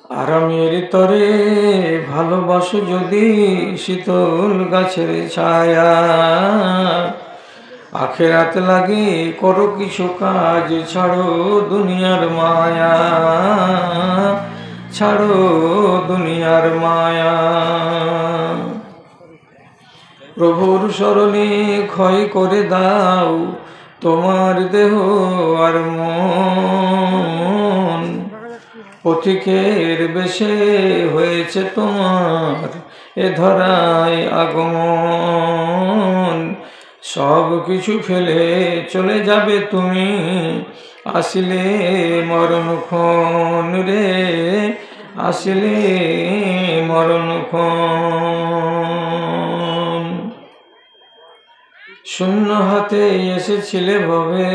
আরামের তরে ভালোবাসো যদি শীতল গাছের ছায়া, আখেরাত লাগে করো কিছু কাজ, ছাড়ো দুনিয়ার মায়া, ছাড়ো দুনিয়ার মায়া। প্রভুর স্মরণে ক্ষয় করে দাও তোমার দেহ আর মন, পথিকের বেশে হয়েছে তোমার এ ধরায় আগমন। সব কিছু ফেলে চলে যাবে তুমি, আসিলে মরণক্ষণ রে, আসিলে মরণক্ষণ। শূন্য হাতে এসেছিলে ভবে,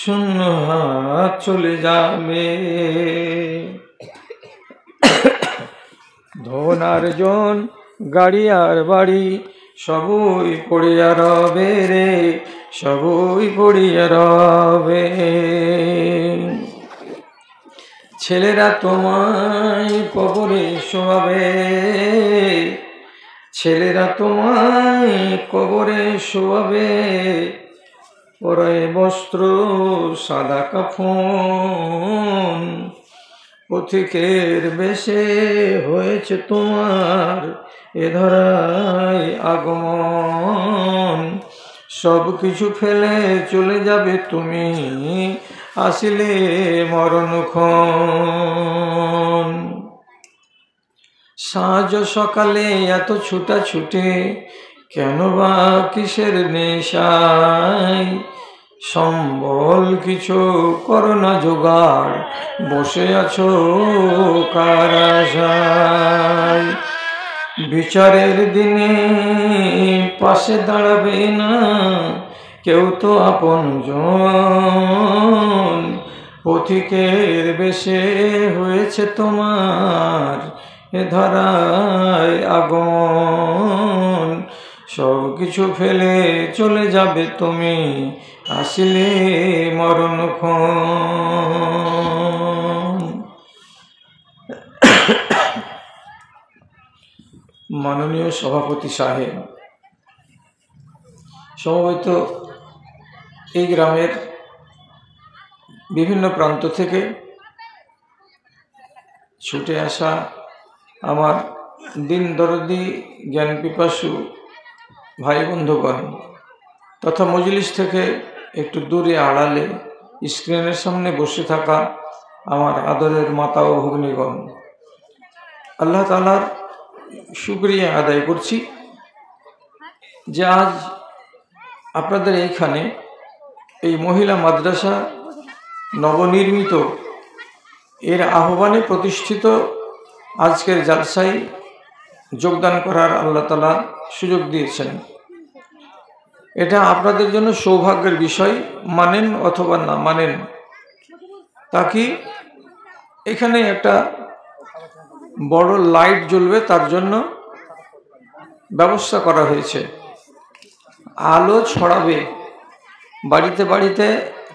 শূন্য হাত চলে যাবে। ধন আর জন, গাড়ি আর বাড়ি, সবই পড়িয়া রবে রে, সবই পড়িয়া রবে। ছেলেরা তোমায় কবরে শোয়াবে, ছেলেরা তোমায় কবরে শোয়াবে, পরে বস্ত্র সাদা কাফন, পথিকের বেশে হয়েছে তোমার এ ধরায় আগমন। সব কিছু ফেলে চলে যাবে তুমি, আসিলে মরণক্ষণ। সাঁঝ সকালে এত ছুটাছুটি, কেন বা কিসের নেশায়, সম্বল কিছু করো না জোগাড়, বসে আছো কার আশায়। বিচারের দিনে পাশে দাঁড়াবে না কেউ তো আপনজন, পথিকের বেশে হয়েছে তোমার এ ধরায় আগমন। সব কিছু ফেলে চলে যাবে তুমি, আসিলে মরণক্ষণ। মাননীয় সভাপতি সাহেব, সমবেত এই গ্রামের বিভিন্ন প্রান্ত থেকে ছুটে আসা আমার দিন দরদি জ্ঞান পিপাসু ভাই বন্ধুগণ, তথা মজলিস থেকে একটু দূরে আড়ালে স্ক্রিনের সামনে বসে থাকা আমার আদরের মাতা ও ভগ্নীগণ, আল্লাহ তাআলার শুকরিয়া আদায় করছি যে আজ আপনাদের এইখানে এই মহিলা মাদ্রাসা নবনির্মিত এর আহ্বানে প্রতিষ্ঠিত আজকের জালসায় যোগদান করার আল্লাহ তাআলা সুযোগ দিয়েছেন। এটা আপনাদের জন্য সৌভাগ্যের বিষয়, মানেন অথবা না মানেন। তা কি এখানে একটা বড় লাইট জ্বলবে, তার জন্য ব্যবস্থা করা হয়েছে। আলো ছড়াবে বাড়িতে বাড়িতে,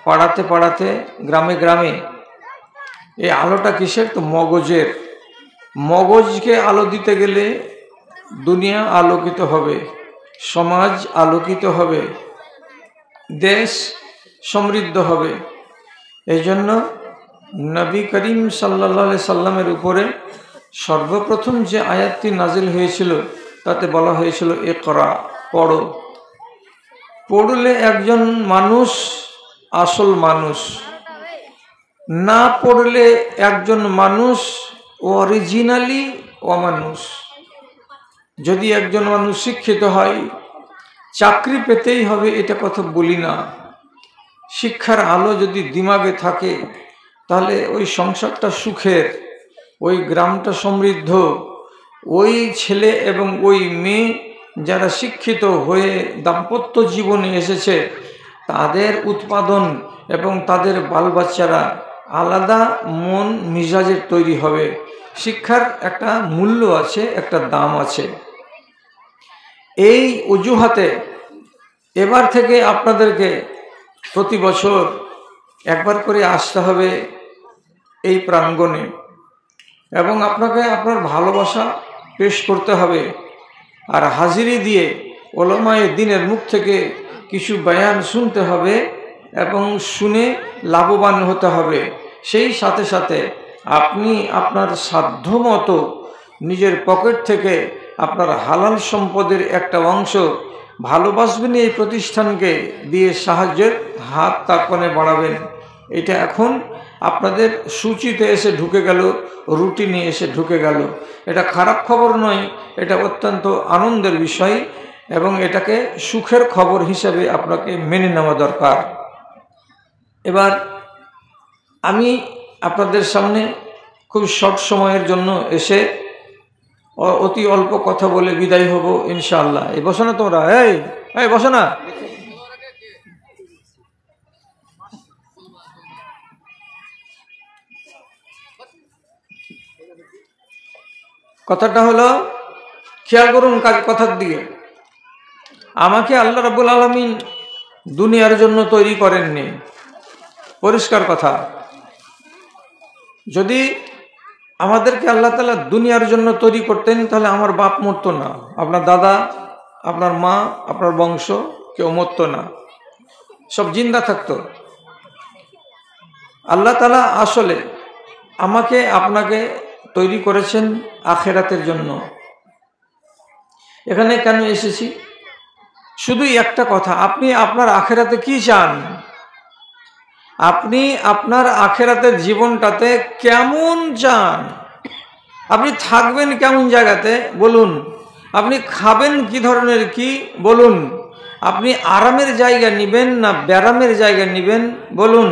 পাড়াতে পাড়াতে, গ্রামে গ্রামে। এই আলোটা কিসের? তো মগজের। মগজকে আলো দিতে গেলে দুনিয়া আলোকিত হবে, সমাজ আলোকিত হবে, দেশ সমৃদ্ধ হবে। এই জন্য নবী করিম সাল্লাল্লাহু আলাইহি সাল্লামের উপরে সর্বপ্রথম যে আয়াতটি নাজিল হয়েছিল তাতে বলা হয়েছিল ইকরা, পড়ো। পড়লে একজন মানুষ আসল মানুষ, না পড়লে একজন মানুষ অরিজিনালি অমানুষ। যদি একজন মানুষ শিক্ষিত হয়, চাকরি পেতেই হবে এটা কথা বলি না। শিক্ষার আলো যদি দিমাগে থাকে তাহলে ওই সংসারটা সুখের, ওই গ্রামটা সমৃদ্ধ। ওই ছেলে এবং ওই মেয়ে যারা শিক্ষিত হয়ে দাম্পত্য জীবনে এসেছে, তাদের উৎপাদন এবং তাদের বাল বাচ্চারা আলাদা মন মিজাজের তৈরি হবে। শিক্ষার একটা মূল্য আছে, একটা দাম আছে। এই অজুহাতে এবার থেকে আপনাদেরকে প্রতি বছর একবার করে আসতে হবে এই প্রাঙ্গণে। এবং আপনাকে আপনার ভালোবাসা পেশ করতে হবে। আর হাজিরি দিয়ে ওলামায়ে দ্বীনের মুখ থেকে কিছু বয়ান শুনতে হবে এবং শুনে লাভবান হতে হবে। সেই সাথে সাথে আপনি আপনার সাধ্যমতো নিজের পকেট থেকে আপনার হালাল সম্পদের একটা অংশ ভালোবাসবেন এই প্রতিষ্ঠানকে দিয়ে সাহায্যের হাত তার কোণে বাড়াবেন। এটা এখন আপনাদের সূচিতে এসে ঢুকে গেল, রুটিনে এসে ঢুকে গেল। এটা খারাপ খবর নয়, এটা অত্যন্ত আনন্দের বিষয় এবং এটাকে সুখের খবর হিসাবে আপনাকে মেনে নেওয়া দরকার। এবার আমি আপনাদের সামনে খুব শর্ট সময়ের জন্য এসে অতি অল্প কথা বলে বিদায় হব ইনশাআল্লাহ। এই বসো না তোমরা, এই বসো না। কথাটা হলো, খেয়াল করুন কথার দিকে। আমাকে আল্লাহ রাব্বুল আলামিন দুনিয়ার জন্য তৈরি করেননি, পরিষ্কার কথা। যদি আমাদেরকে আল্লাহ তাআলা দুনিয়ার জন্য তৈরি করতেন তাহলে আমার বাপ মরতো না, আপনার দাদা, আপনার মা, আপনার বংশ কেউ মরতো না, সব জিন্দা থাকতো। আল্লাহ তাআলা আসলে আমাকে আপনাকে তৈরি করেছেন আখিরাতের জন্য। এখানে কেন এসেছি? শুধু একটা কথা, আপনি আপনার আখিরাতে কি চান? আপনি আপনার আখিরাতের জীবনটাতে কেমন চান? আপনি থাকবেন কেমন জায়গাতে বলুন? আপনি খাবেন কি ধরনের কি বলুন? আপনি আরামের জায়গা নেবেন না ব্যারামের জায়গা নেবেন বলুন?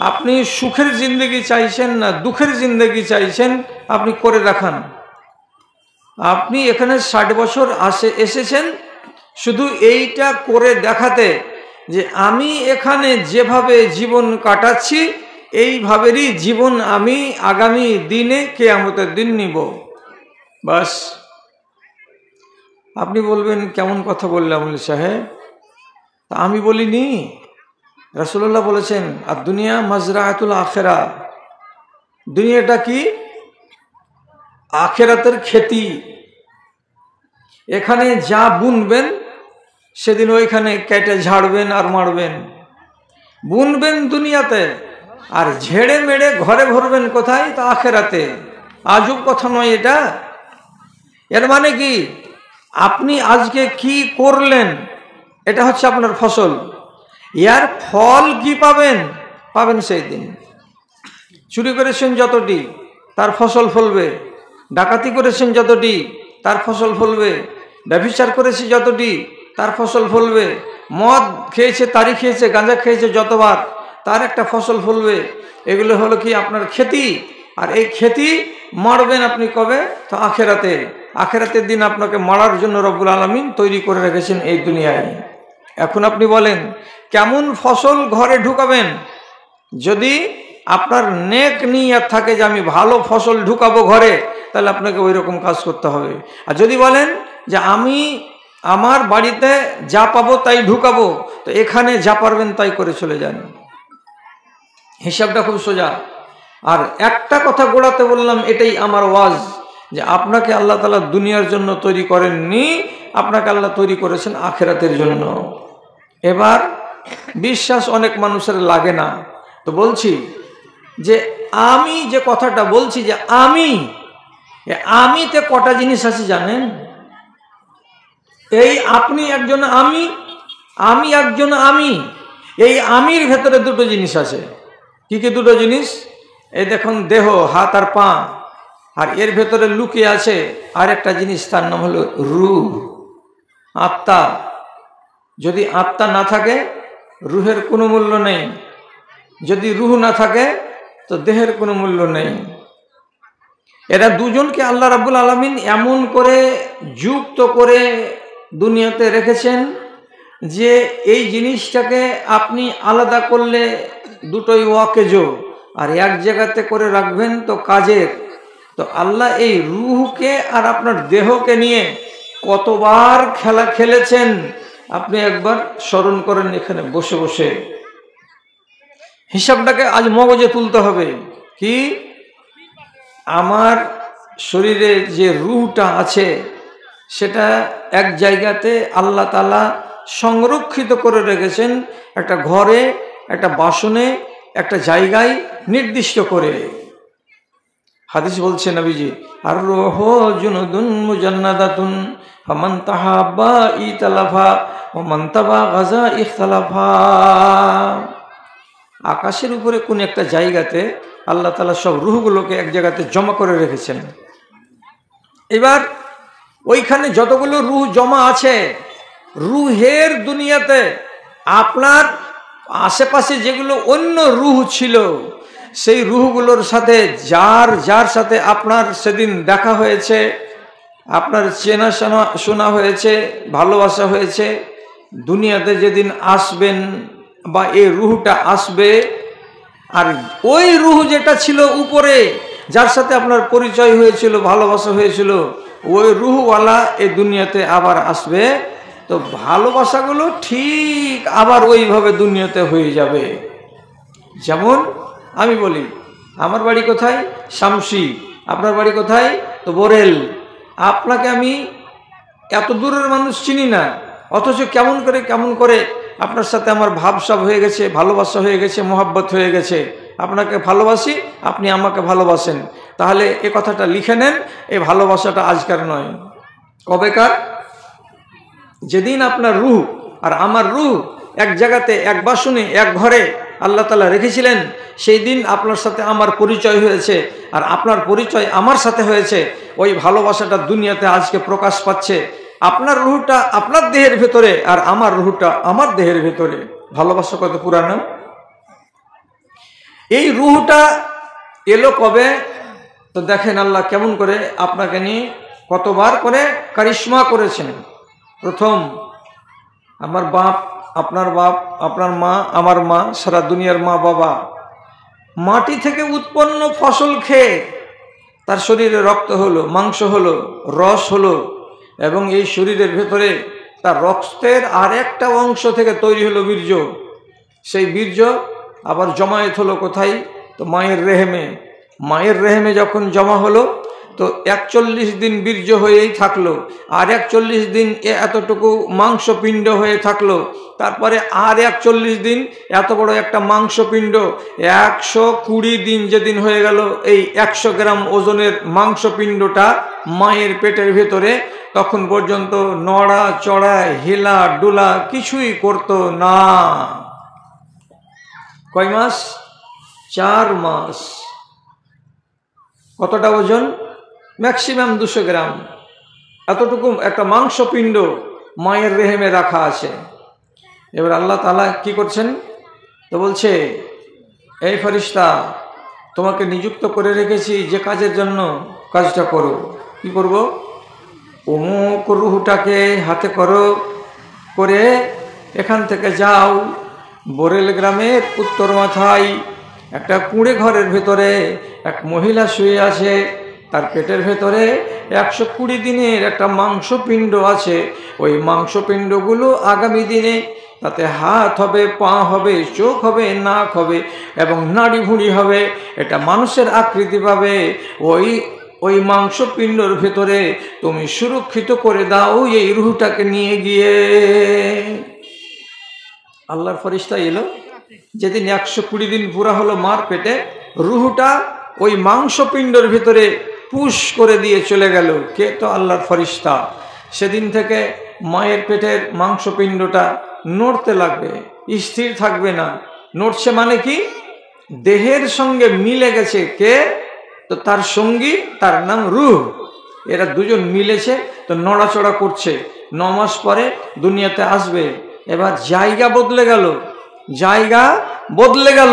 আপনি সুখের জিন্দগি চাইছেন না দুঃখের জিন্দগি চাইছেন? আপনি করে দেখান। আপনি এখানে 60 বছর এসেছেন শুধু এইটা করে দেখাতে যে আমি এখানে যেভাবে জীবন কাটাচ্ছি এইভাবেরই জীবন আমি আগামী দিনে কিয়ামতের দিন নিব। বাস। আপনি বলবেন কেমন কথা বললাম সাহেব? তা আমি বলিনি, রাসূলুল্লাহ বলেছেন আর দুনিয়া মাজরাআতুল আখিরা। দুনিয়াটা কি? আখিরাতের খেতি। এখানে যা বুনবেন সেদিন ওইখানে কেটে ঝাড়বেন আর মারবেন। বুনবেন দুনিয়াতে আর ঝেড়ে মেড়ে ঘরে ভরবেন কোথায়? তা আখিরাতে। আজব কথা নয় এটা? এর মানে কি? আপনি আজকে কি করলেন এটা হচ্ছে আপনার ফসল। এর ফল কি পাবেন? পাবেন সেই দিন। চুরি করেছেন যতটি তার ফসল ফলবে, ডাকাতি করেছেন যতটি তার ফসল ফলবে, ব্যভিচার করেছে যতটি তার ফসল ফলবে, মদ খেয়েছে, তারি খেয়েছে, গাঁজা খেয়েছে যতবার তার একটা ফসল ফলবে। এগুলো হলো কি আপনার খেতি। আর এই খেতি মারবেন আপনি কবে? তো আখিরাতে। আখিরাতের দিন আপনাকে মারার জন্য রব্বুল আলামিন তৈরি করে রেখেছেন এই দুনিয়ায়। এখন আপনি বলেন কেমন ফসল ঘরে ঢুকাবেন? যদি আপনার নেক নিয়ত থাকে যে আমি ভালো ফসল ঢুকাবো ঘরে, তাহলে আপনাকে ওই রকম কাজ করতে হবে। আর যদি বলেন যে আমি আমার বাড়িতে যা পাবো তাই ঢুকাবো, তো এখানে যা পারবেন তাই করে চলে যান। হিসাবটা খুব সোজা। আর একটা কথা গোড়াতে বললাম, এটাই আমার ওয়াজ, যে আপনাকে আল্লাহ তাআলা দুনিয়ার জন্য তৈরি করেননি, আপনাকে আল্লাহ তৈরি করেছেন আখিরাতের জন্য। এবার বিশ্বাস অনেক মানুষের লাগে না, তো বলছি যে আমি যে কথাটা বলছি যে আমিতে কটা জিনিস আছে জানেন? এই আপনি একজন আমি একজন এই আমির ভেতরে দুটো জিনিস আছে। কি কি দুটো জিনিস? এই দেখুন, দেহ, হাত আর পা, আর এর ভেতরে লুকিয়ে আছে আর একটা জিনিস, তার নাম হলো রূহ, আত্মা। যদি আত্মা না থাকে রুহের কোনো মূল্য নেই, যদি রূহ না থাকে তো দেহের কোনো মূল্য নেই। এরা দুজনকে আল্লাহ রাব্বুল আলামিন এমন করে যুক্ত করে দুনিয়াতে রেখেছেন যে এই জিনিসটাকে আপনি আলাদা করলে দুটোই ওয়াকেজো, আর এক জায়গাতে করে রাখবেন তো কাজের। তো আল্লাহ এই রূহকে আর আপনার দেহকে নিয়ে কতবার খেলা খেলেছেন আপনি একবার স্মরণ করেন এখানে বসে বসে। হিসাবটাকে আজ মগজে তুলতে হবে। কি আমার শরীরে যে রুহটা আছে সেটা এক জায়গাতে আল্লাহ তাআলা সংরক্ষিত করে রেখেছেন, একটা ঘরে, একটা বাসনে, একটা জায়গায় নির্দিষ্ট করে। হাদিস বলছে নবীজি, আর রূহ জুনুদুন মুজান্নাদাতুন ফামান তাহাব্বা ইতালাফা ওয়া মান তাবাগাযা ইখতালাফা। আকাশের উপরে কোন একটা জায়গাতে আল্লাহ তাআলা সব রূহগুলোকে এক জায়গাতে জমা করে রেখেছেন। এবার ওইখানে যতগুলো রূহ জমা আছে, রূহের দুনিয়াতে আপনার আশেপাশে যেগুলো অন্য রূহ ছিল, সেই রূহগুলোর সাথে যার সাথে আপনার সেদিন দেখা হয়েছে, আপনার চেনা শোনা হয়েছে, ভালোবাসা হয়েছে, দুনিয়াতে যেদিন আসবেন বা এই রূহটা আসবে, আর ওই রূহ যেটা ছিল উপরে, যার সাথে আপনার পরিচয় হয়েছিল, ভালোবাসা হয়েছিল, ওই রূহওয়ালা এই দুনিয়াতে আবার আসবে। তো ভালোবাসাগুলো ঠিক আবার ওইভাবে দুনিয়াতে হয়ে যাবে। যেমন আমি বলি, আমার বাড়ি কোথায়? শামসি। আপনার বাড়ি কোথায়? তো বরেল। আপনাকে আমি এত দূরের মানুষ চিনি না, অথচ কেমন করে আপনার সাথে আমার ভাবসাব হয়ে গেছে, ভালোবাসা হয়ে গেছে, মোহাব্বত হয়ে গেছে। আপনাকে ভালোবাসি, আপনি আমাকে ভালোবাসেন। তাহলে এ কথাটা লিখে নেন, এই ভালোবাসাটা আজকার নয়, কবেকার? যেদিন আপনার রূহ আর আমার রূহ এক জায়গাতে, এক বাসনে, এক ঘরে আল্লাহ তাআলা রেখেছিলেন, সেই দিন আপনার সাথে আমার পরিচয় হয়েছে, আর আপনার পরিচয় আমার সাথে হয়েছে। ওই ভালোবাসাটা দুনিয়াতে আজকে প্রকাশ পাচ্ছে। আপনার রূহটা আপনার দেহের ভেতরে, আর আমার রূহটা আমার দেহের ভেতরে। ভালোবাসা কত পুরানো! এই রূহটা এলো কবে? তো দেখেন আল্লাহ কেমন করে আপনাকে নিয়ে কতবার করে কারিশমা করেছেন। প্রথম আমার বাপ, আপনার বাপ, আপনার মা, আমার মা, সারা দুনিয়ার মা বাবা, মাটি থেকে উৎপন্ন ফসল খেয়ে তার শরীরে রক্ত হলো, মাংস হলো, রস হলো, এবং এই শরীরের ভেতরে তার রক্তের আর একটা অংশ থেকে তৈরি হলো বীর্য। সেই বীর্য আবার জমায়েত হলো কোথায়? তো মায়ের রেহেমে। মায়ের রেহেমে যখন জমা হলো, তো 41 দিন বীর্য হয়েই থাকলো, আর 41 দিন এতটুকু মাংসপিণ্ড হয়ে থাকলো, তারপরে আর 41 দিন এত বড় একটা মাংসপিণ্ড, 120 দিন যেদিন হয়ে গেল, এই 100 গ্রাম ওজনের মাংসপিণ্ডটা মায়ের পেটের ভেতরে, তখন পর্যন্ত নড়া চড়া, হেলা ডোলা কিছুই করতো না। কয় মাস? 4 মাস। কতটা ওজন? ম্যাক্সিমাম 200 গ্রাম। এতটুকু একটা মাংসপিণ্ড মায়ের রেহেমে রাখা আছে। এবার আল্লাহ তাআলা কি করছেন? তো বলছে, এই ফেরেশতা, তোমাকে নিযুক্ত করে রেখেছি যে কাজের জন্য, কাজটা করো। কি করব? অমুক রূহটাকে হাতে করো, করে এখান থেকে যাও, বরেল গ্রামের উত্তর মাথায় একটা কুঁড়ে ঘরের ভেতরে এক মহিলা শুয়ে আছে, তার পেটের ভেতরে 120 দিনের একটা মাংসপিণ্ড আছে। ওই মাংসপিণ্ডগুলো আগামী দিনে তাতে হাত হবে, পা হবে, চোখ হবে, নাক হবে, এবং নাড়ি ভুঁড়ি হবে, এটা মানুষের আকৃতি পাবে। ওই মাংসপিণ্ডর ভেতরে তুমি সুরক্ষিত করে দাও এই রূহটাকে নিয়ে গিয়ে। আল্লাহর ফেরেশতা এলো, যেদিন 120 দিন পুরা হলো মার পেটে, রূহটা ওই মাংসপিণ্ডের ভিতরে পুশ করে দিয়ে চলে গেল। কে? তো আল্লাহর ফেরেশতা। সেদিন থেকে মায়ের পেটের মাংসপিণ্ডটা নড়তে লাগবে, স্থির থাকবে না। নড়ছে মানে কি? দেহের সঙ্গে মিলে গেছে। কে? তো তার সঙ্গী, তার নাম রূহ। এরা দুজন মিলেছে, তো নড়াচড়া করছে। 9 মাস পরে দুনিয়াতে আসবে। এবার জায়গা বদলে গেল, জায়গা বদলে গেল।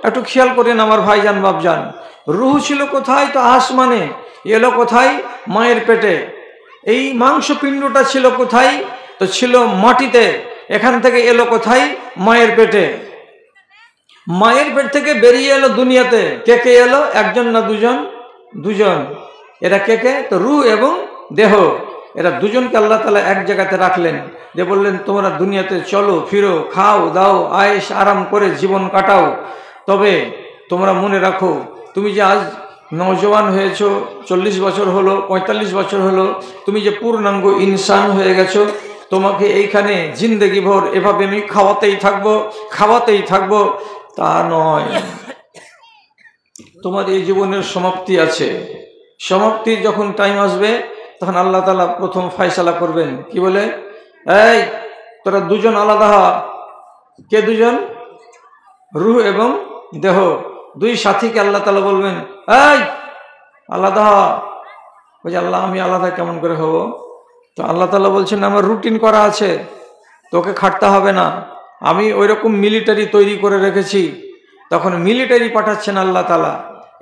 একটু খেয়াল করেন আমার ভাইজান বাপজান, রূহ ছিল কোথায়? তো আসমানে। এলো কোথায়? মায়ের পেটে। এই মাংসপিণ্ডটা ছিল কোথায়? তো ছিল মাটিতে। এখান থেকে এলো কোথায়? মায়ের পেটে। মায়ের পেট থেকে বেরিয়ে এলো দুনিয়াতে। কে কে এলো? একজন না দুজন? দুজন। এরা কে কে? তো রূহ এবং দেহ। এরা দুজনকে আল্লাহ তাআলা এক জায়গাতে রাখলেন, যে বললেন তোমরা দুনিয়াতে চলো ফিরো, খাও দাও, আয়েশ আরাম করে জীবন কাটাও। তবে তোমরা মনে রাখো, তুমি যে আজ নওজওয়ান হয়েছো, 40 বছর হলো, 45 বছর হলো, তুমি যে পূর্ণাঙ্গ ইনসান হয়ে গেছো, তোমাকে এইখানে জিন্দেগি ভর এভাবে আমি খাওয়াতেই থাকবো তা নয়। তোমার এই জীবনের সমাপ্তি আছে। সমাপ্তির যখন টাইম আসবে তখন আল্লাহ তাআলা প্রথম ফয়সালা করবেন, কি বলে, এই তোরা দুজন আলাদা হ। কে দুজন? রূহ এবং দেহ, দুই সাথীকে আল্লাহ তাআলা বলবেন, এই আলাদা হ। বলছে আল্লাহ আমি আলাদা কেমন করে হব? তো আল্লাহ তাআলা বলছেন আমার রুটিন করা আছে, তোকে খাটতে হবে না, আমি ওইরকম মিলিটারি তৈরি করে রেখেছি। তখন মিলিটারি পাঠাচ্ছেন আল্লাহ তাআলা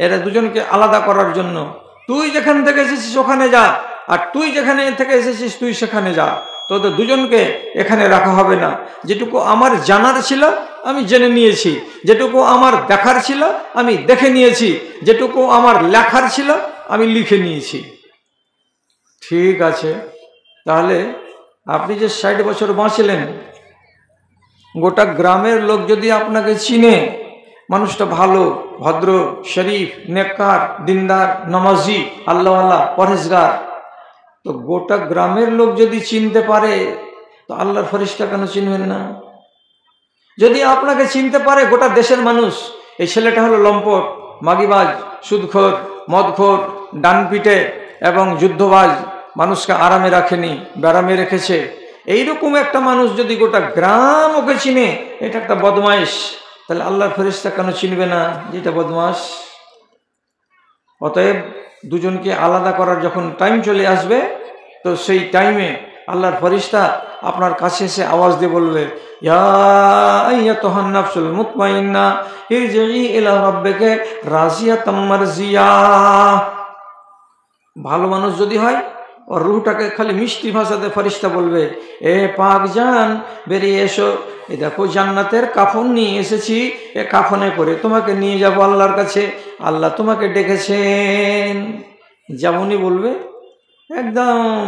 এরা দুজনকে আলাদা করার জন্য। তুই যেখান থেকে এসেছিস ওখানে যা, আর তুই যেখানে থেকে এসেছিস তুই সেখানে যা, তোদের দুজনকে এখানে রাখা হবে না। যেটুকু আমার জানার ছিল আমি জেনে নিয়েছি, যেটুকু আমার দেখার ছিল আমি দেখে নিয়েছি, যেটুকু আমার লেখার ছিল আমি লিখে নিয়েছি। ঠিক আছে, তাহলে আপনি যে 60 বছর বাঁচলেন, গোটা গ্রামের লোক যদি আপনাকে চিনে, মানুষটা ভালো, ভদ্র, শরীফ, নেককার, দিনদার, নামাজি, আল্লাহওয়ালা, পরহেজগার, তো গোটা গ্রামের লোক যদি চিনতে পারে তো আল্লাহর ফেরেশতা কেন চিনবেন না? যদি আপনাকে চিনতে পারে গোটা দেশের মানুষ, এই ছেলেটা হলো লম্পট, মাগিবাজ, সুদখোর, মদখোর, ডানপিটে এবং যুদ্ধবাজ, মানুষকে আরামে রাখেনি, ব্যারামে রেখেছে, এইরকম একটা মানুষ যদি গোটা গ্রাম ওকে চিনে, এটা একটা বদমাইশ, তাহলে আল্লাহর ফেরেশতা কেন চিনবে না যেটা বদমাশ? অতএব দুজনকে আলাদা করার যখন টাইম চলে আসবে, তো সেই টাইমে আল্লাহর ফেরেশতা আপনার কাছে এসে আওয়াজ দিয়ে বলবে, ইয়া আইয়াতুহান নাফসুল মুতমাইন্না ইরজিই ইলা রাব্বিকা রাজিয়াতাম মারজিয়া। ভালো মানুষ যদি হয়, ওর রুহটাকে খালি মিষ্টি ভাষাতে ফেরেশতা বলবে, এ পাক জান বেরিয়ে এসো, এ দেখো জান্নাতের কাফন নিয়ে এসেছি, এ কাফনে করে তোমাকে নিয়ে যাব আল্লাহর কাছে, আল্লাহ তোমাকে ডেকেছেন। যেমনই বলবে, একদম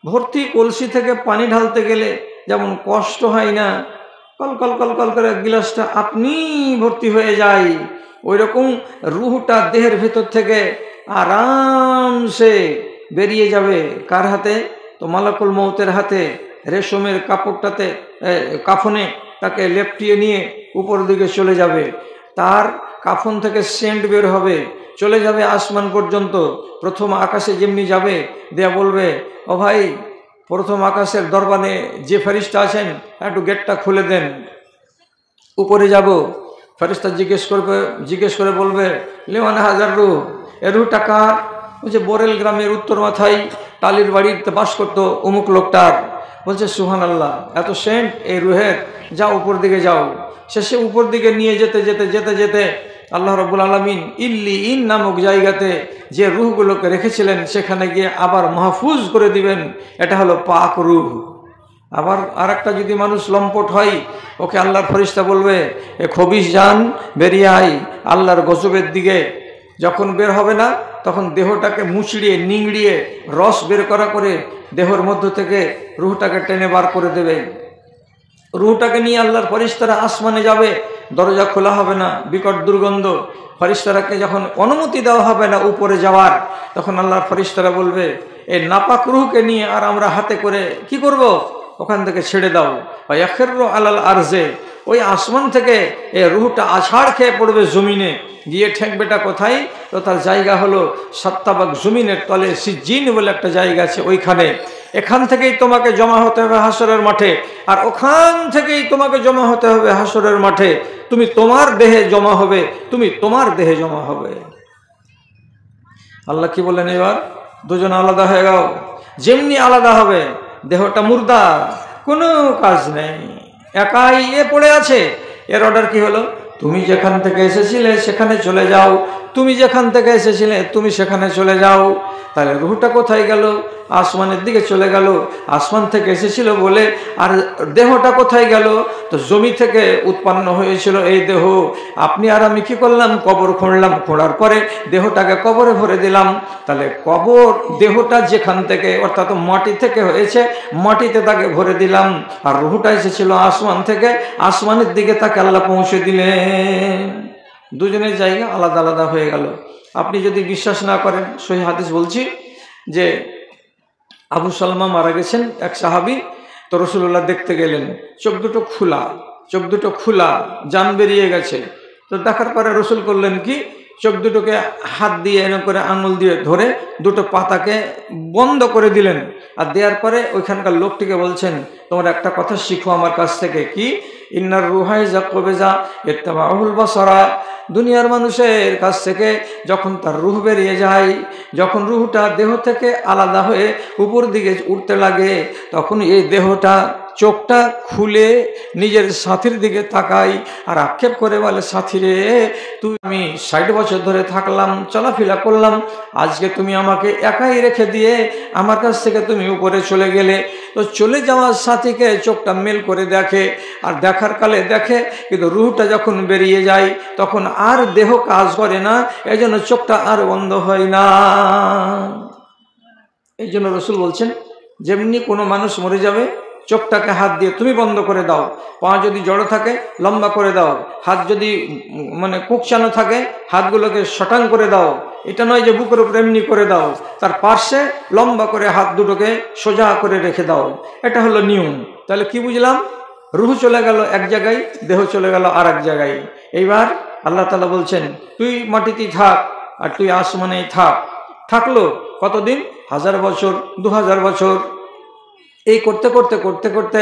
ভর্তি কলসি থেকে পানি ঢালতে গেলে যেমন কষ্ট হয় না, কল কল কল কল করে গিলাসটা আপনি ভর্তি হয়ে যায়, ওই রকম রুহটা দেহের ভেতর থেকে আরামসে বেরিয়ে যাবে। কার হাতে? তো মালাকুল মউতের হাতে। রেশমের কাপড়টাতে কাফনে তাকে লেপটিয়ে নিয়ে উপর দিকে চলে যাবে, তার কাফন থেকে সেন্ট বের হবে, চলে যাবে আসমান পর্যন্ত। প্রথম আকাশে যেমনি যাবে, দেয়া বলবে, ও ভাই প্রথম আকাশের দরবানে যে ফেরেশতা আছেন একটু গেটটা খুলে দেন, উপরে যাব। ফেরেশতা জিজ্ঞেস করে বলবে, লিমান হাজার রুহ, এ রুহটা কার? বলছে বোরেল গ্রামের উত্তর মাথায় টালির বাড়িতে বাস করতো অমুক লোকটার। বলছে সুবহানাল্লাহ, এত সেন্ট এই রুহের, যাও উপর দিকে যাও। শেষে উপর দিকে নিয়ে যেতে যেতে যেতে যেতে আল্লাহ রাব্বুল আলামিন ইল্লিয়িন নামক জায়গাতে যে রুহগুলোকে রেখেছিলেন সেখানে গিয়ে আবার মাহফুজ করে দিবেন। এটা হলো পাক রুহ। আবার আর একটা যদি মানুষ লম্পট হয়, ওকে আল্লাহর ফেরেশতা বলবে, এ খবিশ জান বেরিয়ে আয় আল্লাহর গজবের দিকে। যখন বের হবে না তখন দেহটাকে মুচড়িয়ে নিংড়িয়ে রস বের করা করে দেহের মধ্য থেকে রুহটাকে টেনে বার করে দেবে। রুহটাকে নিয়ে আল্লাহর ফেরেশতারা আসমানে যাবে, দরজা খোলা হবে না, বিকট দুর্গন্ধ। ফেরেশতারাকে যখন অনুমতি দেওয়া হবে না উপরে যাওয়ার, তখন আল্লাহর ফেরেশতারা বলবে, এই নাপাক রুহকে নিয়ে আর আমরা হাতে করে কি করব? ওখান থেকে ছেড়ে দাও। ইয়াখিরু আলাল আরজে, ওই আসমান থেকে এই রুহটা আছাড় খেয়ে পড়বে জমিনে, গিয়ে ঠেকবেটা কোথায়? তো তার জায়গা হলো সাত্তাবাক জমিনের তলে সিজ্জিন বলে একটা জায়গা আছে, ওইখানে। এখান থেকেই তোমাকে জমা হতে হবে হাসরের মাঠে, আর ওখান থেকেই তোমাকে জমা হতে হবে হাসরের মাঠে। তুমি তোমার দেহে জমা হবে, তুমি তোমার দেহে জমা হবে। আল্লাহ কি বলেন? এবার দুজন আলাদা হয়ে যাও। যেমনি আলাদা হবে, দেহটা মুর্দা, কোনো কাজ নেই, একাই এ পড়ে আছে। এর অর্ডার কি হলো? তুমি যেখান থেকে এসেছিলে সেখানে চলে যাও, তুমি যেখান থেকে এসেছিলে তুমি সেখানে চলে যাও। তাহলে রুহটা কোথায় গেল? আসমানের দিকে চলে গেল, আসমান থেকে এসেছিল বলে। আর দেহটা কোথায় গেল? তো জমি থেকে উৎপন্ন হয়েছিল এই দেহ। আপনি আর আমি কি করলাম? কবর খুঁড়লাম, খোঁড়ার পরে দেহটাকে কবরে ভরে দিলাম। তাহলে কবর দেহটা যেখান থেকে, অর্থাৎ মাটি থেকে হয়েছে, মাটিতে তাকে ভরে দিলাম। আর রুহটা এসেছিল আসমান থেকে, আসমানের দিকে তাকে আল্লাহ পৌঁছে দিলেন। দুজনের জায়গা আলাদা আলাদা হয়ে গেল। আপনি যদি বিশ্বাস না করেন, সহিহ হাদিস বলছি যে আবু সালমা মারা গেছেন, এক সাহাবী, তো রাসূলুল্লাহ দেখতে গেলেন, চোখ দুটো খোলা, জান বেরিয়ে গেছে। তো দেখার পরে রসুল করলেন কি, চোখ দুটোকে হাত দিয়ে এরকম করে আঙুল দিয়ে ধরে দুটো পাতাকে বন্ধ করে দিলেন। আর দেওয়ার পরে ওইখানকার লোকটিকে বলছেন, তোমরা একটা কথা শিখো আমার কাছ থেকে, কি ইন্নার রুহাই জাকবেজা ইত্তাবাউল বাসারা, দুনিয়ার মানুষের কাছ থেকে যখন তার রুহ বেরিয়ে যায়, যখন রুহটা দেহ থেকে আলাদা হয়ে উপর দিকে উঠতে লাগে, তখন এই দেহটা চোখটা খুলে নিজের সাথীর দিকে তাকাই আর আক্ষেপ করে বলে, সাথী রে, তুই আমি 60 বছর ধরে থাকলাম, চলাফেরা করলাম, আজকে তুমি আমাকে একাই রেখে দিয়ে আমার কাছ থেকে তুমি উপরে চলে গেলে। তো চলে যাওয়ার সাথীকে চোখটা মেল করে দেখে, আর দেখার কালে দেখে, কিন্তু রুহটা যখন বেরিয়ে যায় তখন আর দেহ কাজ করে না, এই জন্য চোখটা আর বন্ধ হয় না। এই জন্য রসুল বলছেন, যেমনি কোনো মানুষ মরে যাবে, চোখটাকে হাত দিয়ে তুমি বন্ধ করে দাও, পা যদি জড়ো থাকে লম্বা করে দাও, হাত যদি মানে কুকচানো থাকে হাতগুলোকে শটাং করে দাও, এটা নয় যে বুকের উপর এমনি করে দাও, তার পার্শ্বে লম্বা করে হাত দুটোকে সোজা করে রেখে দাও, এটা হলো নিয়ম। তাহলে কি বুঝলাম? রুহ চলে গেল এক জায়গায়, দেহ চলে গেল আর এক জায়গায়। এইবার আল্লাহ তাআলা বলছেন, তুই মাটিতেই থাক আর তুই আসমানেই থাক। থাকলো কতদিন? 1000 বছর, 2000 বছর। এই করতে করতে করতে করতে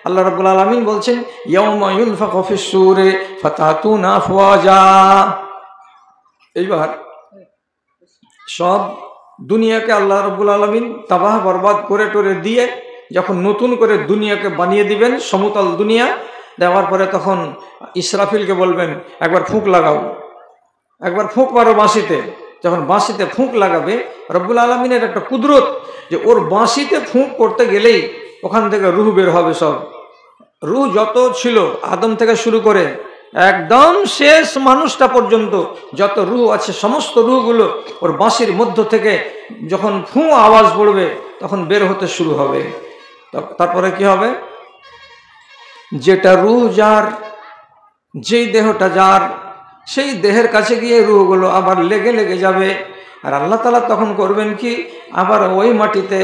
আল্লাহ রাব্বুল আলামিন বলছেন, ইয়াউমা ইউনফাখু ফিস-সূরি ফাতাতুনা আফওয়াজা। এইবার সব দুনিয়াকে আল্লাহ রাব্বুল আলামিন তাবাহ বরবাদ করে টোরে দিয়ে যখন নতুন করে দুনিয়াকে বানিয়ে দিবেন, সমতল দুনিয়া দেওয়ার পরে তখন ইসরাফিলকে বলবেন, একবার ফুঁক লাগাও, একবার ফুঁক মারো বাঁশিতে। যখন বাঁশিতে ফুঁক লাগাবে, রব্বুল আলামিনের একটা কুদরত যে ওর বাঁশিতে ফুঁক করতে গেলেই ওখান থেকে রুহ বের হবে। সব রুহ যত ছিল আদম থেকে শুরু করে একদম শেষ মানুষটা পর্যন্ত যত রুহ আছে, সমস্ত রুহগুলো ওর বাঁশির মধ্য থেকে যখন ফুঁ আওয়াজ পড়বে তখন বের হতে শুরু হবে। তারপরে কি হবে? যেটা রুহ যার, যেই দেহটা যার, সেই দেহের কাছে গিয়ে রুহগুলো আবার লেগে লেগে যাবে। আর আল্লাহ তাআলা তখন করবেন কি, আবার ওই মাটিতে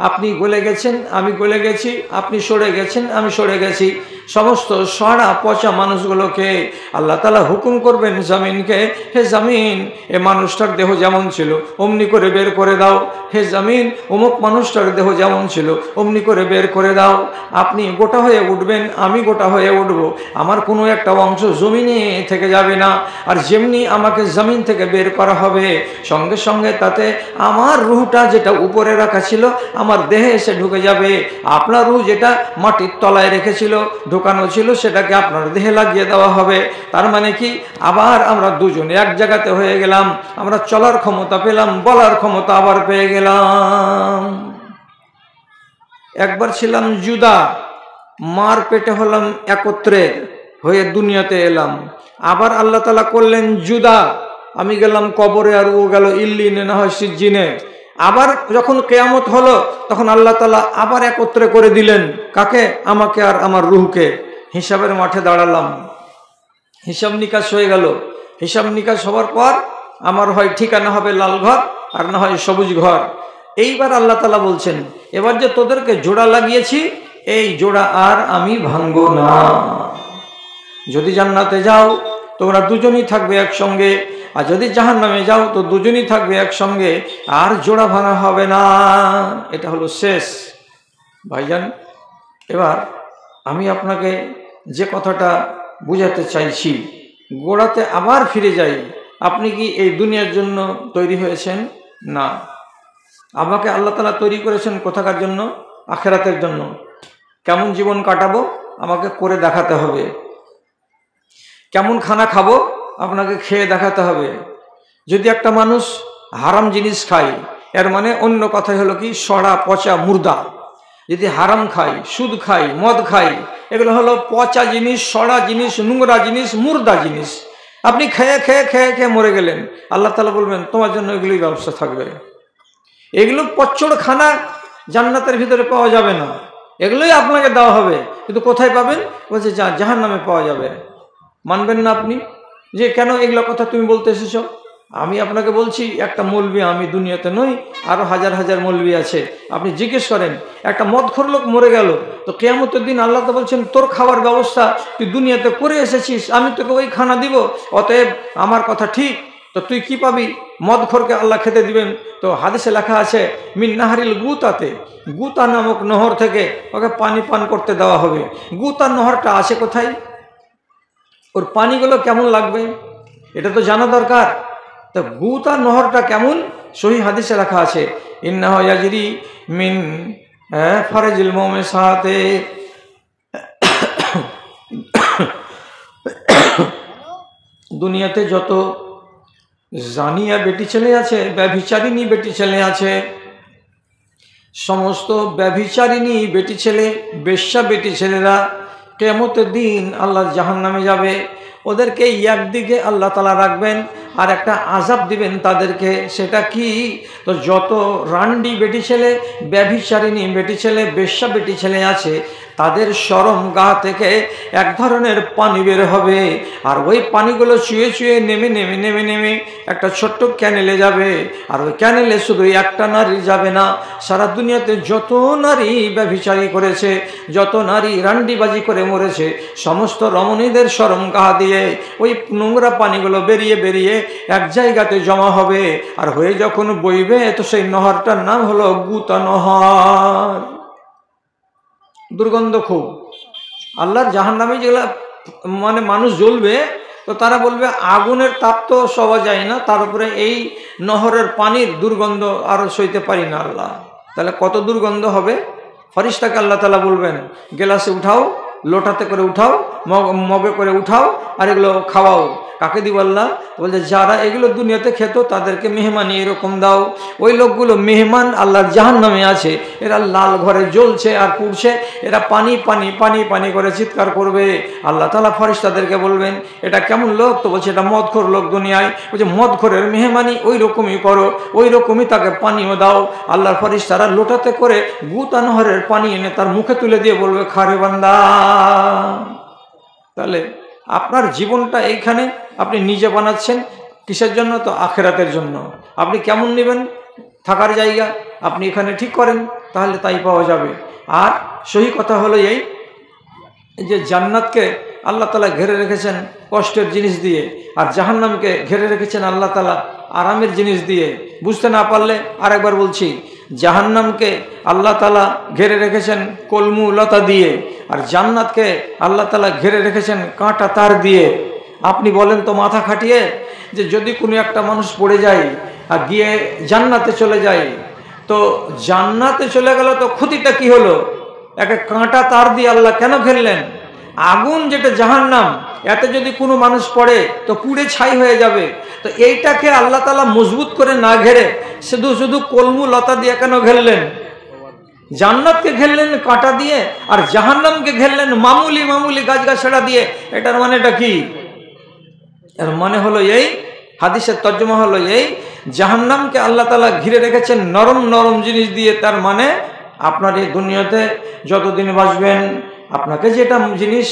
আপনি গলে গেছেন, আমি গলে গেছি, আপনি সরে গেছেন, আমি সরে গেছি, সমস্ত সড়া পচা মানুষগুলোকে আল্লাহ তাআলা হুকুম করবেন জমিনকে, হে জমিন, এ মানুষটার দেহ যেমন ছিল অমনি করে বের করে দাও। হে জমিন, অমুক মানুষটার দেহ যেমন ছিল অমনি করে বের করে দাও। আপনি গোটা হয়ে উঠবেন, আমি গোটা হয়ে উঠব, আমার কোনো একটা অংশ জমিনে থেকে যাবে না। আর যেমনি আমাকে জমিন থেকে বের করা হবে, সঙ্গে সঙ্গে তাতে আমার রুহটা যেটা উপরে রাখা ছিল আমার দেহে এসে ঢুকে যাবে। আপনার রুহ যেটা মাটির তলায় রেখেছিল, ঢোকানো ছিল, সেটাকে আপনার দেহে লাগিয়ে দেওয়া হবে। তার মানে কি, আবার আমরা দুজনে এক জায়গাতে হয়ে গেলাম, আমরা চলার ক্ষমতা পেলাম, বলার ক্ষমতা আবার পেয়ে গেলাম। একবার ছিলাম জুদা, মার পেটে হলাম একত্রে হয়ে দুনিয়াতে এলাম। আবার আল্লাহ তাআলা করলেন জুদা, আমি গেলাম কবরে আর ও গেল ইল্লিনে, না হয় সিজ্জিনে। আবার যখন কিয়ামত হলো তখন আল্লাহ তাআলা আবার একত্রে করে দিলেন। কাকে? আমাকে আর আমার রূহকে। হিসাবের মাঠে দাঁড়ালাম, হিসাব নিকাশ হয়ে গেল। হিসাব নিকাশ হওয়ার পর আমার হয় ঠিকানা হবে লাল ঘর আর না হয় সবুজ ঘর। এইবার আল্লাহ তাআলা বলছেন, এবার যে তোদেরকে জোড়া লাগিয়েছি, এই জোড়া আর আমি ভাঙবো না। যদি জান্নাতে যাও তোমরা দুজনই থাকবে একসঙ্গে, আর যদি জাহান্নামে যাও তো দুজনই থাকবে একসঙ্গে, আর জোড়া ভাঙা হবে না। এটা হলো শেষ। ভাইজান, এবার আমি আপনাকে যে কথাটা বুঝাতে চাইছি, গোড়াতে আবার ফিরে যাই। আপনি কি এই দুনিয়ার জন্য তৈরি হয়েছেন? না। আমাকে আল্লাহ তাআলা তৈরি করেছেন কোথাকার জন্য? আখিরাতের জন্য। কেমন জীবন কাটাবো আমাকে করে দেখাতে হবে, কেমন খানা খাবো আপনাকে খেয়ে দেখাতে হবে। যদি একটা মানুষ হারাম জিনিস খায়, এর মানে অন্য কথাই হলো কি, সড়া পচা মুর্দা। যদি হারাম খাই, সুদ খাই, মদ খাই, এগুলো হলো পচা জিনিস, সড়া জিনিস, নোংরা জিনিস, মুর্দা জিনিস। আপনি খেয়ে খেয়ে খেয়ে খেয়ে মরে গেলেন, আল্লাহ তাআলা বলবেন তোমার জন্য এগুলোই ব্যবস্থা থাকবে। এগুলো পচড় খানা জান্নাতের ভিতরে পাওয়া যাবে না, এগুলোই আপনাকে দেওয়া হবে। কিন্তু কোথায় পাবেন? বলছে জাহান্নামে পাওয়া যাবে। মানবেন না আপনি? যে কেন এগুলো কথা তুমি বলতে এসেছো? আমি আপনাকে বলছি একটা মৌলবি আমি দুনিয়াতে নই, আরো হাজার হাজার মৌলবি আছে। আপনি জিজ্ঞেস করেন, একটা মদখোর লোক মরে গেল, তো কিয়ামতের দিন আল্লাহ তো বলছেন তোর খাবার ব্যবস্থা তুই দুনিয়াতে করে এসেছিস, আমি তোকে ওই খানা দিব, অতএব আমার কথা ঠিক। তো তুই কি পাবি? মদখোরকে আল্লাহ খেতে দিবেন। তো হাদিসে লেখা আছে মিন নাহারিল গুতাতে, গুতা নামক নহর থেকে ওকে পানি পান করতে দেওয়া হবে। গুতা নহরটা আছে কোথায়, ওর পানিগুলো কেমন লাগবে এটা তো জানা দরকার। তো গুতা নহরটা কেমন, সহি হাদিসে লেখা আছে ইন্নাহু ইয়াজরি মিন ফারজিল মুমিসাতে, দুনিয়াতে যত জানিয়া বেটি ছেলে আছে, ব্যভিচারিণী বেটি ছেলে আছে, সমস্ত ব্যভিচারিণী বেটি ছেলে, বেশ্যা বেটি ছেলেরা কিয়ামতের দিন আল্লাহর জাহান্নামে যাবে। ওদেরকে একদিকে আল্লাহ তাআলা রাখবেন আর একটা আযাব দিবেন তাদেরকে। সেটা কি? তো যত রান্ডি বেটি ছেলে, ব্যভিচারিণী বেটি ছেলে, বেশ্যা বেটি ছেলে আছে, তাদের শরম গা থেকে এক ধরনের পানি বের হবে। আর ওই পানিগুলো চুয়ে চুয়ে নেমে নেমে নেমে নেমে একটা ছোট্ট ক্যানেলে যাবে। আর ওই ক্যানেলে শুধু একটা নারী যাবে না, সারা দুনিয়াতে যত নারী ব্যভিচারী করেছে, যত নারী রান্ডিবাজি করে মরেছে, সমস্ত রমণীদের শরম গা দিয়ে ওই নোংরা পানিগুলো বেরিয়ে বেরিয়ে এক জায়গাতে জমা হবে। আর হয়ে যখন বইবে, তো সেই নহরটার নাম হলো গুতা নহর। দুর্গন্ধ খুব। আল্লাহর জাহান্নামে যেগুলা মানে মানুষ জ্বলবে, তো তারা বলবে আগুনের তাপ তো সওয়া যায় না, তার উপরে এই নহরের পানির দুর্গন্ধ আরো সইতে পারি না আল্লাহ। তাহলে কত দুর্গন্ধ হবে। ফেরেশতাকে আল্লাহ তাআলা বলবেন গ্লাসে উঠাও, লোটাতে করে উঠাও, মগে করে উঠাও, আর এগুলো খাওয়াও। কাকে দিব আল্লাহ? বলছে যারা এগুলো দুনিয়াতে খেত তাদেরকে মেহমানি এরকম দাও। ওই লোকগুলো মেহমান আল্লাহর জাহান্নামে আছে, এরা লাল ঘরে জ্বলছে আর পুড়ছে, এরা পানি পানি পানি পানি করে চিৎকার করবে। আল্লাহ তাআলা ফেরেশতাদেরকে বলবেন এটা কেমন লোক? তো বলছে এটা মদখোর লোক দুনিয়ায়। বলছে মদখোরের মেহমানি ওই রকমই করো, ওই রকমই তাকে পানিও দাও। আল্লাহর ফেরেশতারা লোটাতে করে গুতা নহরের পানি এনে তার মুখে তুলে দিয়ে বলবে খারে বান্দা। তাহলে আপনার জীবনটা এইখানে আপনি নিজে বানাচ্ছেন কিসের জন্য? তো আখেরাতের জন্য। আপনি কেমন নেবেন থাকার জায়গা, আপনি এখানে ঠিক করেন, তাহলে তাই পাওয়া যাবে। আর সহি কথা হলো এই যে জান্নাতকে আল্লাহ তাআলা ঘিরে রেখেছেন কষ্টের জিনিস দিয়ে, আর জাহান্নামকে ঘিরে রেখেছেন আল্লাহ তাআলা আরামের জিনিস দিয়ে। বুঝতে না পারলে আরেকবার বলছি, জাহান্নামকে আল্লাহ তাআলা ঘিরে রেখেছেন কলমু লতা দিয়ে, আর জান্নাতকে আল্লাহ তাআলা ঘিরে রেখেছেন কাঁটা তার দিয়ে। আপনি বলেন তো মাথা খাটিয়ে, যে যদি কোনো একটা মানুষ পড়ে যায় আর গিয়ে জান্নাতে চলে যায়, তো জান্নাতে চলে গেল, তো ক্ষতিটা কি হলো? একটা কাঁটা তার দিয়ে আল্লাহ কেন ঘেরলেন? আগুন যেটা জাহান্নাম, এতে যদি কোনো মানুষ পড়ে তো পুড়ে ছাই হয়ে যাবে। তো এইটাকে আল্লাহ তাআলা মজবুত করে না ঘেরে শুধু শুধু কলমু লতা দিয়ে কেন ঘেরলেন? জান্নাতকে ঘেরলেন কাঁটা দিয়ে, আর জাহান্নামকে ঘেরলেন মামুলি মামুলি গাছগাছড়া দিয়ে। এটার মানেটা কি? এর মানে হলো এই, হাদিসের তর্জমা হলো এই, জাহান্নামকে আল্লাহ তাআলা ঘিরে রেখেছেন নরম নরম জিনিস দিয়ে। তার মানে আপনার এই দুনিয়াতে যতদিন বাঁচবেন, আপনাকে যেটা জিনিস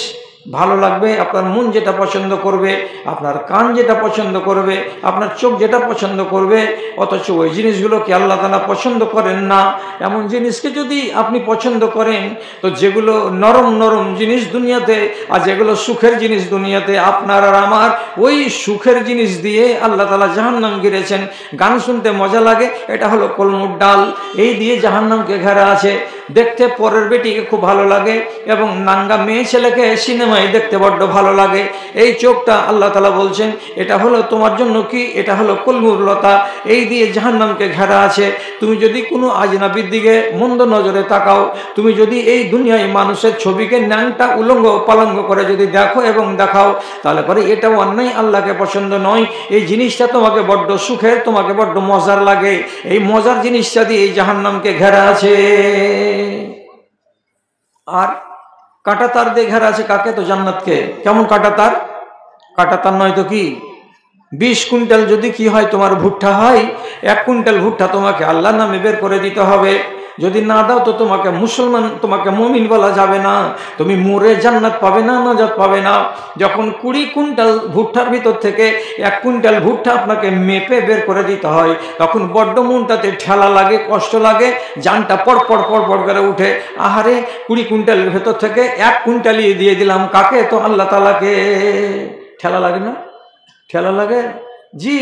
ভালো লাগবে, আপনার মন যেটা পছন্দ করবে, আপনার কান যেটা পছন্দ করবে, আপনার চোখ যেটা পছন্দ করবে, অথচ ওই জিনিসগুলোকে আল্লাহ তাআলা পছন্দ করেন না। এমন জিনিসকে যদি আপনি পছন্দ করেন, তো যেগুলো নরম নরম জিনিস দুনিয়াতে আর যেগুলো সুখের জিনিস দুনিয়াতে, আপনার আর আমার ওই সুখের জিনিস দিয়ে আল্লাহ তাআলা জাহান্নাম ঘিরেছেন। গান শুনতে মজা লাগে, এটা হলো কলমুর ডাল, এই দিয়ে জাহান্নামকে ঘেরা আছে। দেখতে পরের বেটিকে খুব ভালো লাগে, এবং নাঙ্গা মেয়ে ছেলেকে সিনেমায় দেখতে বড্ড ভালো লাগে। এই চোখটা আল্লাহ তাআলা বলছেন এটা হলো তোমার জন্য কি? এটা হলো কলমুর লতা, এই দিয়ে জাহান্নামকে ঘেরা আছে। তুমি যদি কোনো আজনাবির দিকে মন্দ নজরে তাকাও, তুমি যদি এই দুনিয়ায় মানুষের ছবিকে ন্যাংটা উলঙ্গ পালঙ্গ করে যদি দেখো এবং দেখাও, তাহলে পরে এটাও অন্যায়, আল্লাহকে পছন্দ নয়। এই জিনিসটা তোমাকে বড্ড সুখের, তোমাকে বড্ড মজার লাগে, এই মজার জিনিসটা দিয়ে এই জাহান্নামকে ঘেরা আছে। আর কাঁটা তার দিয়ে ঘেরা আছে কাকে? তো জান্নাতকে। কেমন কাঁটা তার? কাঁটা তার নয় তো কি? 20 কুইন্টাল যদি কি হয় তোমার ভুট্টা হয়, 1 কুইন্টাল ভুট্টা তোমাকে আল্লাহর নামে বের করে দিতে হবে। যদি না দাও তো তোমাকে মুসলমান, তোমাকে মুমিন বলা যাবে না, তুমি মরে জান্নাত পাবে না, নাজাত পাবে না। যখন 20 কুইন্টাল ভুট্টার ভিতর থেকে 1 কুইন্টাল ভুট্টা আপনাকে মেপে বের করে দিতে হয়, তখন বড্ড মনটাতে ঠেলা লাগে, কষ্ট লাগে, জানটা পড়পড় পড়পড় করে উঠে। আহারে 20 কুইন্টালের ভেতর থেকে 1 কুইন্টালই দিয়ে দিলাম কাকে? তো আল্লাহ তাআলাকে। ঠেলা লাগে না? ঠেলা লাগে। জি,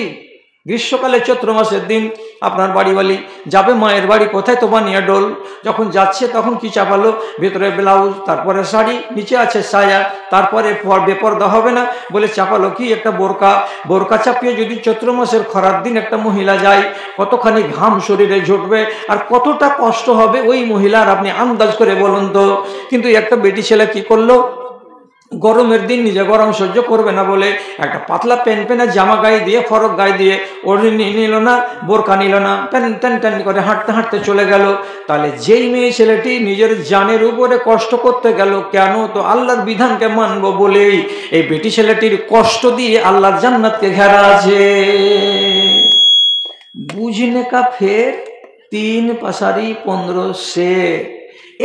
গ্রীষ্মকালে চৈত্র মাসের দিন আপনার বাড়িওয়ালি যাবে মায়ের বাড়ি, কোথায়? তো বানিয়া ডোল। যখন যাচ্ছে তখন কি চাপালো? ভেতরে ব্লাউজ, তারপরে শাড়ি, নিচে আছে সায়া, তারপরে বেপরদা হবে না বলে চাপালো কি? একটা বোরকা। বোরকা চাপিয়ে যদি চৈত্র মাসের খরার দিন একটা মহিলা যায়, কতখানি ঘাম শরীরে ঝুটবে আর কতটা কষ্ট হবে ওই মহিলার, আপনি আন্দাজ করে বলুন তো। কিন্তু একটা বেটি ছেলে কি করলো? গরমের দিন নিজে গরম সহ্য করবে না বলে একটা পাতলা প্যান্ট জামা গায়ে দিয়ে, ফরক গায়ে দিয়ে, ওড়নি নিল না, বোরকা নিল না, টান করে হাঁটতে হাঁটতে চলে গেল। তাহলে যেই মেয়ে ছেলেটি নিজের জানের উপরে কষ্ট করতে গেল, কেন? তো আল্লাহর বিধানকে মানবো বলেই। এই বেটি ছেলেটির কষ্ট দিয়ে আল্লাহর জান্নাতকে ঘেরা আছে। বুঝনে কা ফের 3 পাশারি 15 সে।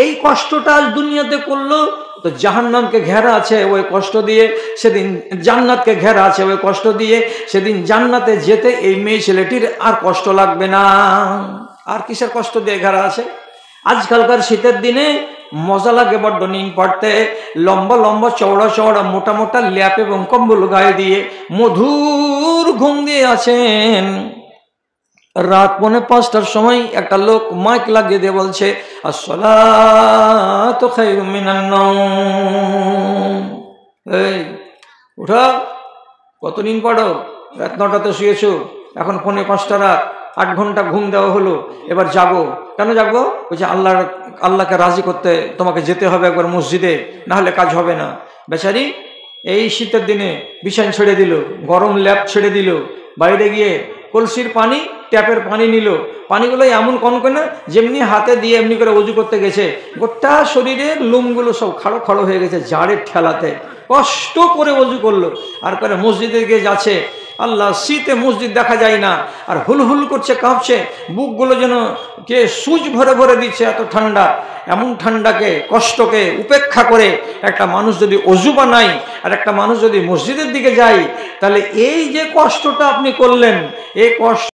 এই কষ্টটা আজ দুনিয়াতে করলো তো জাহান্নামকে ঘেরা আছে ওই কষ্ট দিয়ে, সেদিন জান্নাতকে ঘেরা আছে ওই কষ্ট দিয়ে। সেদিন জান্নাতে যেতে এই মেয়ে ছেলেটির আর কষ্ট লাগবে না। আর কিসের কষ্ট দিয়ে ঘেরা আছে? আজকালকার শীতের দিনে মজা লাগে বড্ড নিন পড়তে, লম্বা লম্বা চওড়া চওড়া মোটা মোটা ল্যাপ এবং কম্বল গায়ে দিয়ে মধুর ঘুম দিয়ে আছেন। রাত 4:45টার সময় একটা লোক মাইক লাগিয়ে দিয়ে বলছে, আসসালাতু খায়রুম মিনান নাওম। এই উঠো, কত দিন পড়ো? রাত 9টাতে শুয়েছো, এখন 4:45টা রাত, 8 ঘন্টা ঘুম দেওয়া হলো, এবার জাগো। কেন জাগবো? বলছে আল্লাহকে রাজি করতে তোমাকে যেতে হবে একবার মসজিদে, না হলে কাজ হবে না। বেচারি এই শীতের দিনে বিছানা ছেড়ে দিল, গরম ল্যাপ ছেড়ে দিল, বাইরে গিয়ে কলসির পানি, ট্যাপের পানি নিল। পানিগুলো এমন কনকনে যেমনি হাতে দিয়ে এমনি করে উজু করতে গেছে, গোটা শরীরের লোমগুলো সব খাড়ো খাড়ো হয়ে গেছে জাড়ের ঠেলাতে। কষ্ট করে উজু করলো, আর করে মসজিদে গিয়ে যাচ্ছে। আল্লাহ, শীতে মসজিদ দেখা যায় না, আর হুলহুল করছে, কাঁপছে, বুকগুলো যেন কে সুচ ভরে ভরে দিচ্ছে, এত ঠান্ডা। এমন ঠান্ডাকে, কষ্টকে উপেক্ষা করে একটা মানুষ যদি অজু বানায় আর একটা মানুষ যদি মসজিদের দিকে যায়, তাহলে এই যে কষ্টটা আপনি করলেন, এই কষ্ট